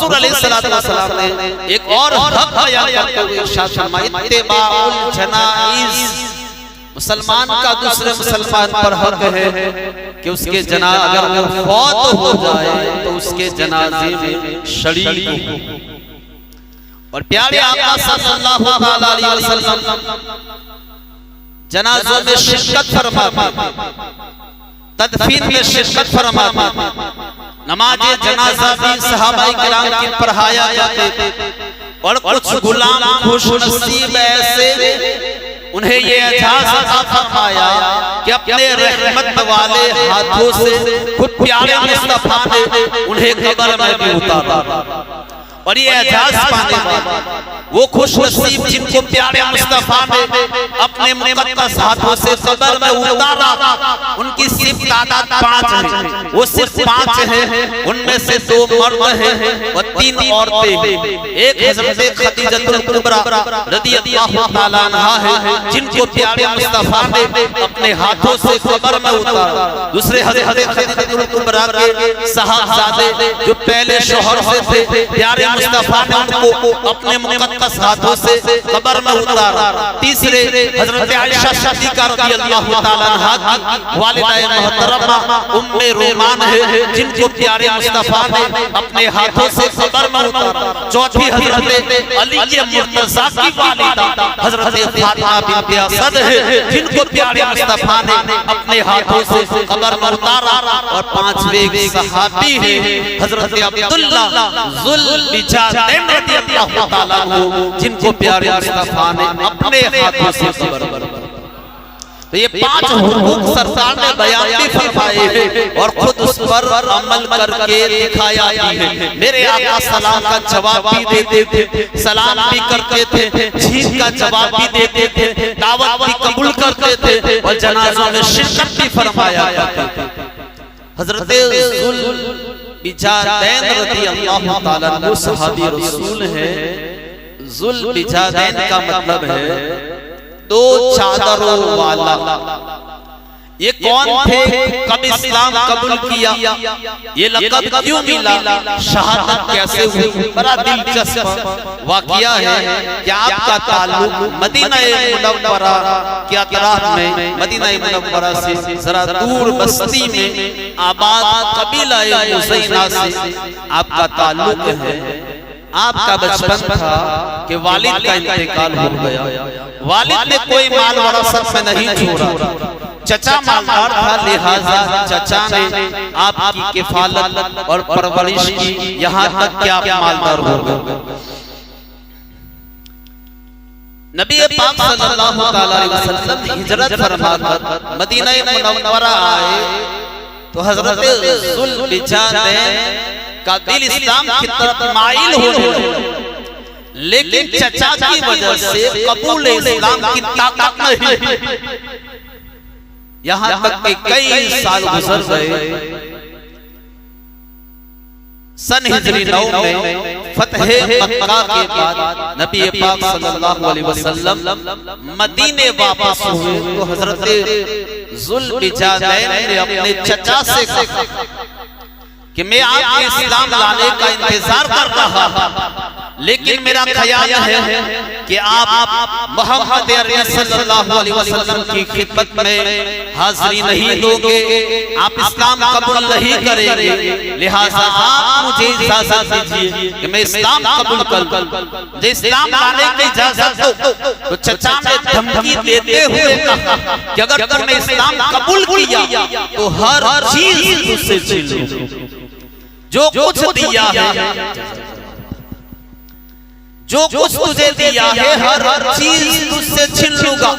सलाम ने एक और हक बयान करते हुए इरशाद फरमाया इत्तिबाउल जनाइज, मुसलमान का दूसरे मुसलमान पर हक है कि उसके जनाजा अगर वो फौत हो जाए तो उसके जनाजे में शरीक हो। और प्यारे आका सल्लल्लाहु अलैहि वसल्लम जनाजों में शिरकत फरमाते, तदफीन में शिरकत फरमाते, नमाज़े जनाजा भी सहाबाए किराम की पढ़ाया जाते थे। और कुछ गुलाम खुशनसीब ऐसे उन्हें ये एजाज़ अता फरमाया कि अपने रहमत वाले हाथों से खुद प्यारे मुस्तफा ने उन्हें कब्र में भी उतारा। और ये एजाज़ पाने वाले वो खुशनसीब जिनको प्यारे मुस्तफा ने अपने मुक़द्दस हाथों से कब्र में उतारा, उनकी सिर्फ तादाद 5 है। वो सिर्फ 5 है, उनमें से 2 मर्द हैं और 3 औरतें हैं। एक हज़रत खदीजतुल कुबरा रज़ियल्लाहु ताला अन्हा है जिनको प्यारे मुस्तफा ने अपने हाथों से कब्र में उतारा। दूसरे हज़रत खदीजतुल कुबरा के साहबजादे जो पहले शौहर से थे, प्यारे मुस्तफा ने उनको अपने मुक़द्दस हाथों से कब्र में उतारा। तीसरे हज़रत आयशा सिद्दीक़ा रज़ियल्लाहु ताला अन्हा की वालिदाए मोहतरमा उम्मे रोमान है जिनको प्यारे मुस्तफा ने अपने हाथों से कब्र में उतारा। चौथी हज़रत अली के मुर्तज़ा की वालिदा हज़रत फातिमा बिन्त असद है जिनको प्यारे मुस्तफा ने अपने हाथों से कब्र में उतारा। और 5वें सहाबी है हज़रत अब्दुल्ला ज़ुल बिजादैन रज़ियल्लाहु ताला अन्हु जिनको प्यारे मुस्तफा ने अपने हाथों से कब्र में उतारा। तो ये 5 हुकूक सरकार ने बयान भी फरमाए हैं और खुद उस पर अमल करके दिखाया भी है। मेरे आका सलाम का जवाब भी देते थे, सलाम भी करते थे, झील का जवाब भी देते थे, दावत भी कबूल करते थे और जनाज़ों में शिरकत भी फरमाया करते थे। हज़रत ज़ुल बिजादैन रज़ियल्लाहु ताला अन्हु सहाबी रसूल है। ज़ुल बिजादैन का मतलब है 2 चादरों वाला। ये कौन थे, कब इस्लाम कबूल किया, ये लक़ब क्यों मिला, शहादत कैसे हुई, बड़ा दिलचस्प वाक़या है कि आपका ताल्लुक मदीना मुनव्वरा के अतराफ में, मदीना मुनव्वरा से जरा दूर बस्ती में आबाद कबीला मुज़ैना से आपका ताल्लुक है। आपका बचपन था कि वालिद का इंतकाल हो गया। वालिद ने कोई माल वरासत में नहीं छोड़ा, चचा मालदार था, लिहाजा चचा ने आपकी किफालत और परवरिश की, यहाँ तक कि आप मालदार हो गए। नबी पाक सल्लल्लाहु अलैहि वसल्लम हिजरत फरमाकर मदीना मुनव्वरा आए तो हज़रत ज़ुल बिजादैन का दिल इस्लाम की तरफ माइल होने लगा, लेकिन चचा की वजह से कबूल इस्लाम की ताकत नहीं। यहाँ तक कि कई साल गुजर गए। सन हिजरी 9 में फतह मक्का के बाद नबी पाक सल्लल्लाहु अलैहि वसल्लम मदीने वापस हुए तो हज़रत ज़ुल बिजादैन ने अपने चचा से कहा कि मैं आपके इस्लाम लाने का इंतजार कर रहा हूं, लेकिन मेरा ख्याल है कि आप मोहम्मद अरबी सल्लल्लाहु अलैहि वसल्लम की खिदमत में हाजिरी नहीं दोगे, आप इस्लाम कबूल नहीं करेंगे, लिहाजा आप मुझे इजाजत दीजिए कि मैं इस्लाम कबूल करूं। मुझे इस्लाम लाने की इजाजत दो। तो चचा ने धमकी देते हुए कहा कि अगर तुमने इस्लाम कबूल किया तो हर चीज तुझसे छीन लूंगा, जो कुछ दिया है, जो कुछ तुझे दिया है, हर चीज तुझसे छीन लूंगा,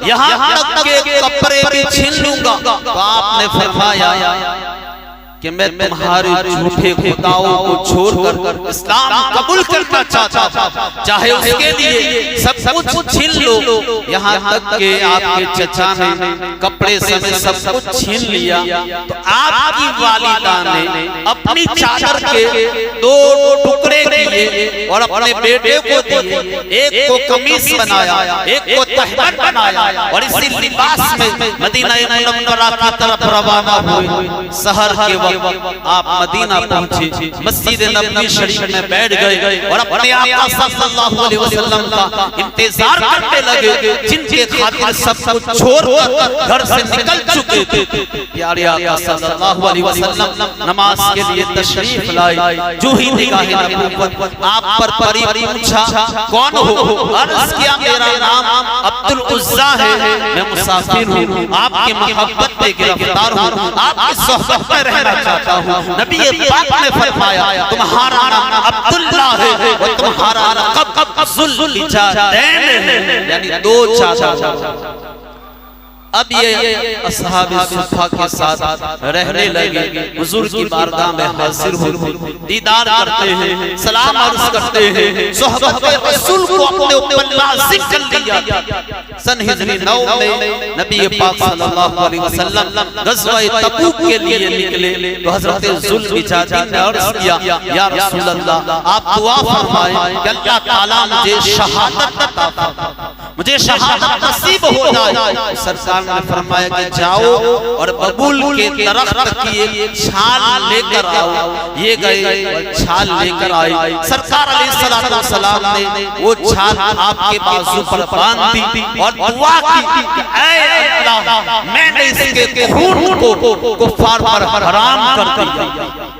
यहाँ तक के कपड़े भी छीन लूंगा। तो आपने फरमाया कि मैं तुम्हारे झूठे खुदाओं को छोड़कर इस्लाम कबूल करना चाहता हूं, चाहे उसके लिए सब कुछ छीन लो। यहाँ तक के आपके चचा ने कपड़े समेत सब कुछ छीन लिया तो आपकी वालिदा ने अपनी चादर के 2 टुकड़े किए और अपने बेटे को दिए, एक को कमीज बनाया, एक को तहबत बनाया और इसी लिबास में मदीना मुनव्वरा की तरफ रवाना हुए। सहर के वक्त आप मदीना पहुंचे, मस्जिद नबवी शरीफ में बैठ गए और अपने आका सल्लल्लाहु अलैहि वसल्लम का इंतजार करने लगे, जिनके खातिर सब कुछ छोड़कर घर से निकल चुके थे। प्यारे आका सल्लल्लाहु अलैहि वसल्लम नमाज के लिए तशरीफ लाए। जो ही निगाह नबूवत आप पर पड़ी, पूछा कौन हो? अर्ज किया मेरा नाम अब्दुल उज़्ज़ा है, मैं मुसाफिर हूँ, आपकी मोहब्बत में गिरफ्तार हूँ, आपकी सोहबत में रहना चाहता हूँ। नबी पाक ने फरमाया तुम्हारा नाम अब्दुल्लाह है और तुम्हारा लक़ब ज़ुल्लुलैदैन है, यानी दो चाचा। अब ये असहाबे सुफ़ा के साथ रहने लगे, हुजूर की बारगाह में हाजिर होते, दीदार करते हैं, सलाम अर्ज़ करते हैं, सोहबत रसूल को अपने ऊपर लाज़िम कर लिया। सन हिजरी 9 में नबी पाक सल्लल्लाहु अलैहि वसल्लम ग़ज़वा तबूक के लिए निकले तो हज़रत ज़ुल्लुलैदैन ने अर्ज़ किया या रसूल अल्लाह, आप दुआ फरमाएं कि अल्लाह ताला मुझे शहादत अता फरमाए, मुझे शहादत नसीब हो जाए। सरकार ने फरमाया कि जाओ और बबूल के दरख्त की एक छाल लेकर आओ। ये गए और छाल लेकर आए। सरकार अलैहिस्सलातु वस्सलाम ने वो छाल आपके बाजू पर बांध दी और दुआ की कि ऐ अल्लाह, मैंने इसके खून को कुफार पर हराम कर दिया।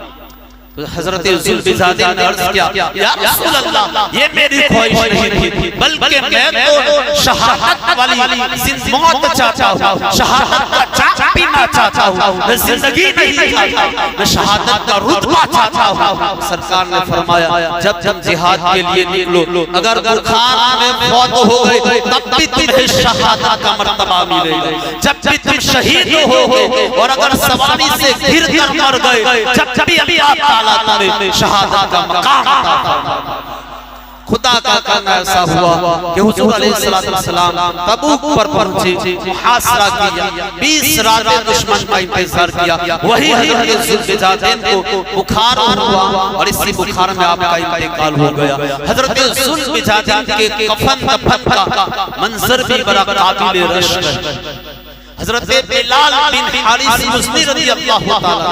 हज़रत ज़ुल्लुलैदैन ने अर्ज़ किया या रसूल अल्लाह, ये मेरी ख्वाहिश नहीं थी, बल्कि मैं तो शहादत वाली मौत चाहता हूँ, शहादत का चाक पीना चाहता हूँ, मैं जिंदगी नहीं चाहता, मैं शहादत का रुतबा चाहता हूँ। सरकार ने फरमाया जब जब जिहाद के लिए निकलो, अगर बुखार में फौत हो गए तब भी तुम्हें शहादत का मर्तबा मिलेगा। जब भी तुम शहीद होगे और अगर सवारी से गिर कर मर गए, जब भी आप शहादत का मकाम। खुदा का करना ऐसा हुआ कि हुजूर अलैहिस्सलातु वस्सलाम तबूक पर पहुंचे, मुहासरा किया, 20 रातें दुश्मन का इंतजार किया। वही हज़रत ज़ुल्लुलैदैन को बुखार हुआ और इसी बुखार में आपका इंतकाल हो गया। हज़रत ज़ुल्लुलैदैन के कफन दफन का मंजर भी बड़ा काबिल रश्क है। हज़रत बिलाल बिन हारिस मुज़नी रज़ियल्लाहु ताला,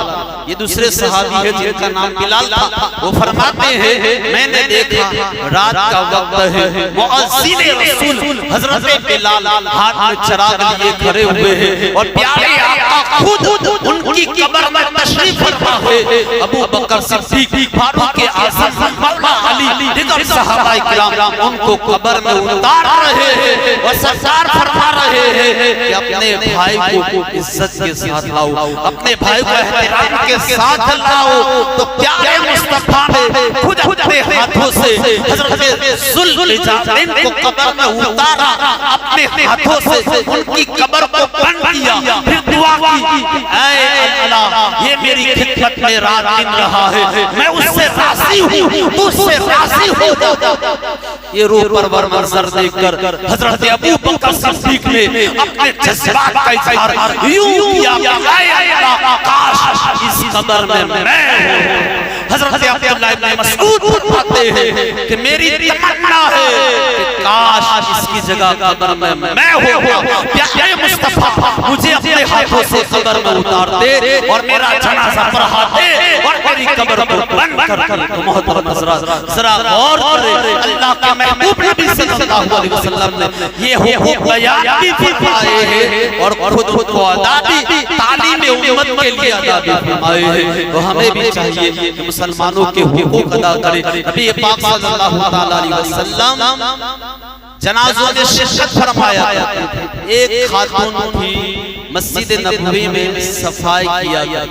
ये दूसरे सहाबी है जिनका नाम बिलाल था, वो फरमाते हैं मैंने देखा रात का वक्त है, मुअज्जिन रसूल हज़रत बिलाल हाथ में चिराग लिए खड़े हुए हैं और प्यारे आका खुद उनकी कब्र में तशरीफ फरमा है। अबू बकर सिद्दीक, फारूक आज़म, मौला अली, दीगर सहाबाए किराम उनको कब्र में उतार रहे हैं और सरकार फरमा रहे हैं कि अपने भाई को इज्जत के साथ लाओ, अपने भाई को एहतराम के साथ लाओ। तो प्यारे मुस्तफा ने खुद अपने हाथों से हज़रत ज़ुल्लुलैदैन को कब्र में उतारा, अपने हाथों से उनकी कब्र को बंद किया, फिर दुआ की ऐ अल्लाह, ये मेरी खिदमत में रात दिन रहा है, मैं उससे राज़ी हूँ, तू उससे राज़ी हो जा। ये रूह परवर मंजर देखकर हज़रत अबू बकर सिद्दीक ने अपने जज्बात का इज़हार यूं किया, काश इस कब्र में मैं हूं। हज़रत अब्दुल्लाह इब्न मसऊद फरमाते हैं कि मेरी तमन्ना है कि काश इसकी जगह कब्र में मैं होऊं। प्यारे मुस्तफा मुझे अपने हाथों से कब्र में उतार दे और मेरा जनाजा पढ़ा दे और मेरी कब्र को बंद कर। तो मोहतरम हज़रात जरा गौर करें, अल्लाह के महबूब नबी सल्लल्लाहु अलैहि वसल्लम ने ये हुकूक बयान भी फरमाए हैं और खुद को अदा भी तालीम उम्मत के लिए अदा भी फरमाए हैं। तो हमें भी चाहिए कि मुसलमानों के हुकूक अदा करें। नबी पाक सल्लल्लाहु ताला अलैहि वसल्लम जनाज़ों में शिरकत फरमाया। एक खातून थी, मस्जिद नबवी में सफाई किया गया,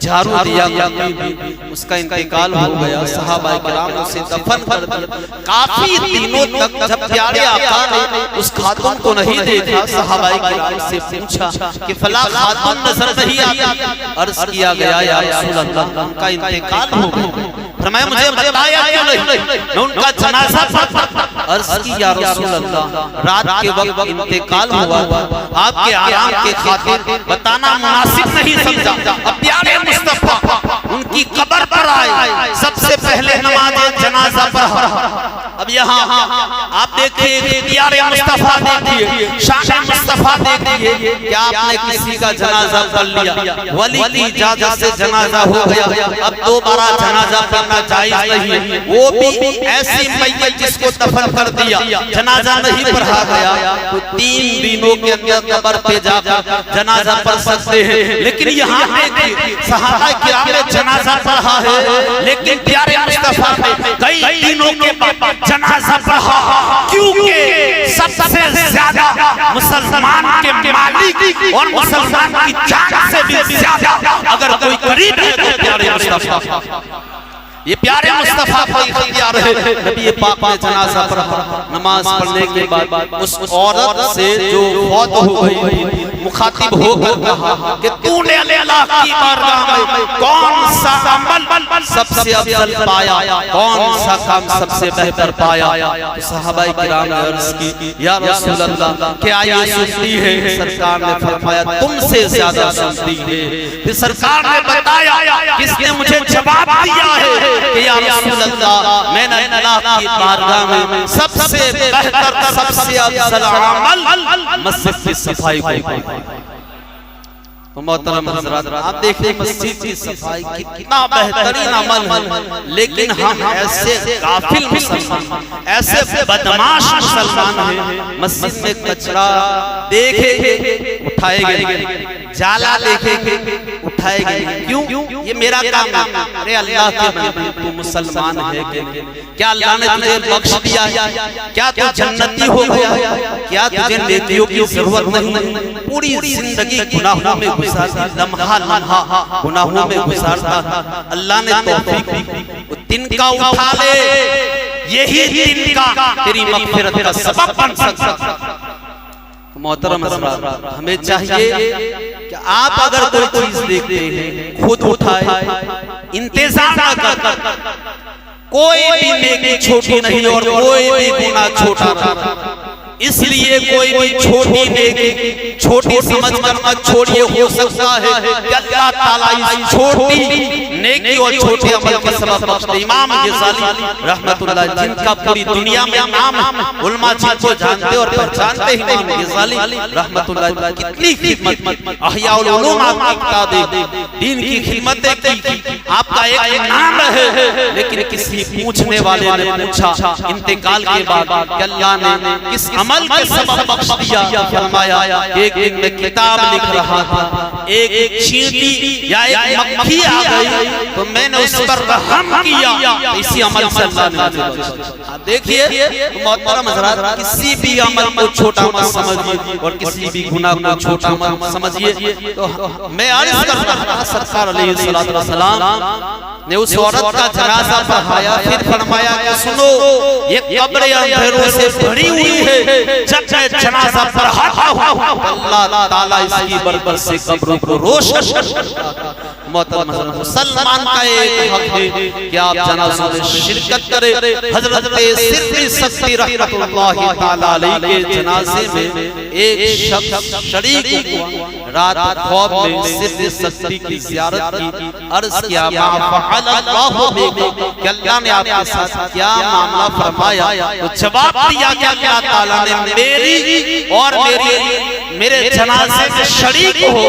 झाड़ू दिया गया, उसका इंतकाल हो गया। सहाबाए किराम उसे दफन कर दिया। काफी दिनों तक जब प्यारे आका ने उस खातून को नहीं देखा, सहाबाए किराम से पूछा कि फला खातून नजर नहीं आई। अर्ज किया गया या रसूल अल्लाह, उनका इंतकाल हो गया। फरमाया मुझे बताया क्यों नहीं, मैं उनका जनाजा पढ़ता। अर्ज की या रसूल अल्लाह, रात के वक्त इंतकाल हुआ, आपके आराम के खातिर बताना मुनासिब नहीं समझा। प्यारे मुस्तफा उनकी कब्र पर आए, सबसे पहले नमाज़ जनाजा पढ़ा। अब यहाँ आप देखिए प्यारे मुस्तफा देखिए, शान मुस्तफा देखिए, क्या आपने किसी का जनाजा पढ़ लिया, वली की इजाजत से जनाजा हो गया, अब दोबारा जनाजा पढ़ना जायज नहीं है। वो भी ऐसी मैयत जिसको दफन कर दिया, जनाजा नहीं पढ़ा गया, तो 3 दिनों के अंदर कब्र पे जाकर जनाजा पढ़ सकते हैं। लेकिन यहाँ देखिए सहाबा किराम ने जनाजा पढ़ा है, लेकिन प्यारे मुस्तफा ने कई दिनों के बाद जनाजा पढ़ा, क्योंकि सबसे ज्यादा मुसलमान के मालिक और मुसलमान की जान से भी ज्यादा अगर कोई करीब है तो प्यारे मुस्तफा, ये प्यारे मुस्तफा का इख्तियार है। नबी पाक ने जनाजा पढ़ा, नमाज पढ़ने के बाद उस औरत से जो फौत हो गई मुखातिब होकर कहा कि तूने अल्लाह की बारगाह में कौन सा अमल सबसे अफजल पाया, कौन सा काम सबसे बेहतर पाया। तो सहाबाए किराम ने अर्ज की, या रसूल अल्लाह, क्या ये सुनती है? सरकार ने फरमाया, तुमसे ज्यादा सुनती है। फिर सरकार ने बताया, किसने मुझे जवाब दिया है कि या रसूल अल्लाह, मैंने अल्लाह की बारगाह में सबसे बेहतर सबसे अफजल अमल मस्जिद की सफाई को। तो मोहतरम हज़रात, आप देखिए मस्जिद की सफाई कितना बेहतरीन अमल है, लेकिन हम ऐसे गाफिल मुसलमान, ऐसे बदमाश मुसलमान हैं, मस्जिद में कचरा देखेंगे उठाएंगे, जाला देखेंगे उठाएंगे। क्यों? ये मेरा काम है। अरे अल्लाह के बंदे, तू मुसलमान है कि नहीं? क्या अल्लाह ने तुझे बख्श दिया? क्या तू जन्नती हो गया? क्या तुझे नेकियों की जरूरत नहीं? पूरी जिंदगी गुनाहों में गुजारता, लम्हा लम्हा गुनाहों में गुजारता, अल्लाह ने तौफीक दी, तिनका उठा ले, यही तिनका तेरी मग़फ़िरत का सबब बन सकता। मोहतरम हज़रात, हमें चाहिए कि आप अगर कोई चीज देखते हैं खुद उठाए, इंतजार ना कर। कोई भी नेकी छोटी नहीं और कोई भी गुनाह छोटा नहीं, इसलिए कोई भी छोटी नेकी छोटी समझकर मत छोड़िए। हो सकता है कि अल्लाह ताला इस छोटी नेकी और छोटे अमल के सबब बख्श दे। इमाम गज़ाली रहमतुल्लाह, जिनका पूरी दुनिया में नाम, उलमा जिनको जानते और पहचानते, इमाम गज़ाली रहमतुल्लाह कितनी खिदमत, अहयाउल उलूम आपकी किताबें, दीन की खिदमतें की, आपका एक नाम है। लेकिन किसी पूछने वाले ने पूछा इंतकाल के बाद कि अल्लाह ने किस अमल के सबब बख्श दिया? फरमाया, एक दिन में किताब लिख रहा था, एक चींटी या एक मक्खी आ गई, तो मैंने उस पर रहम किया, इसी अमल से अल्लाह ने मुझे बख्शा। देखिए मोहतरम हज़रात, किसी भी अमल को छोटा मत समझिए और किसी भी गुनाह को छोटा मत समझिए। तो मैं अर्ज़ कर रहा था, सरकार अलैहिस्सलातु वस्सलाम ने उस औरत का जनाजा पढ़ाया, फिर फरमाया कि सुनो, ये कब्र अंधेरों से भरी हुई है, जब मैं जनाजा पढ़ाता हूं अल्लाह ताला इसकी बरकत से कब्र को रोशन करता। मोहतरम मुसलमान का एक हक है कि आप जनाज़ों में शिरकत करें। हज़रत सिद्दीक़ सख्ती रहमतुल्लाहि ताला अलैहि के जनाजे में एक शख्स शरीक हुआ, रात ख्वाब में सिद्दीक़ सख्ती की ज़ियारत की, अर्ज़ किया, मा फ़अलल्लाहु बिकुम, कि अल्लाह ने आपके साथ क्या मामला फरमाया? तो जवाब दिया कि अल्लाह ताला ने मेरी और मेरे जनाजे में शरीक हो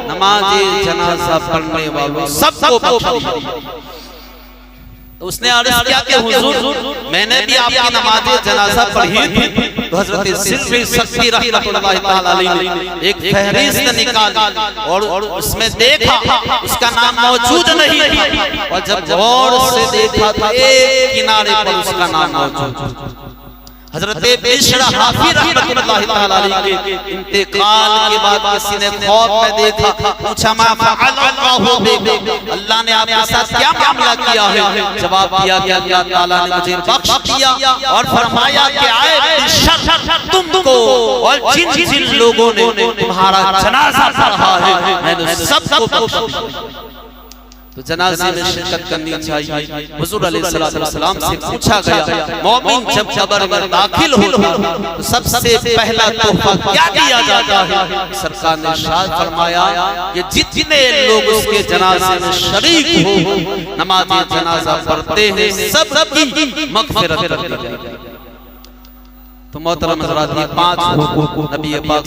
नमाज़े जनाजा पढ़ने वालों सबको बख्श दिया। तो उसने अर्ज़ किया कि हुजूर, मैंने भी आपकी नमाज़े जनाजा पढ़ी थी। तो हज़रत सिद्दीक़ सख्ती रहमतुल्लाहि ताला अलैहि ने एक फहरिस्त निकाली और उसमें देखा उसका नाम मौजूद नहीं था, और जब गौर से देखा तो एक किनारे पर उसका नाम मौजूद। हज़रत बिश्र हाफी रहमतुल्लाहि ताला अलैहि के इंतकाल के बाद किसी ने ख्वाब में देखा, पूछा, मा फ़अलल्लाहु बिकुम, अल्लाह ने आपके साथ क्या मामला किया है? जवाब दिया कि अल्लाह ताला ने मुझे बख्श दिया और फरमाया कि आए शर तुमको और जिन जिन लोगों ने तुम्हारा जनाजा पढ़ा है मैंने सबको बख्श दिया। तो जनाजे में शिरकत करनी चाहिए। हुजूर अलैहिस्सलाम से पूछा गया, मोमिन जब कब्र में दाखिल होता तो सबसे पहला तोहफा क्या दिया जाता है? सरकार ने इरशाद फरमाया कि जितने लोग उसके जनाजे में शरीक हो, नमाज़ जनाजा पढ़ते हैं, सबकी मग़फ़िरत कर दी जाएगी। तो मोहतरम हज़रात, ये 5 हुकूक नबी पाक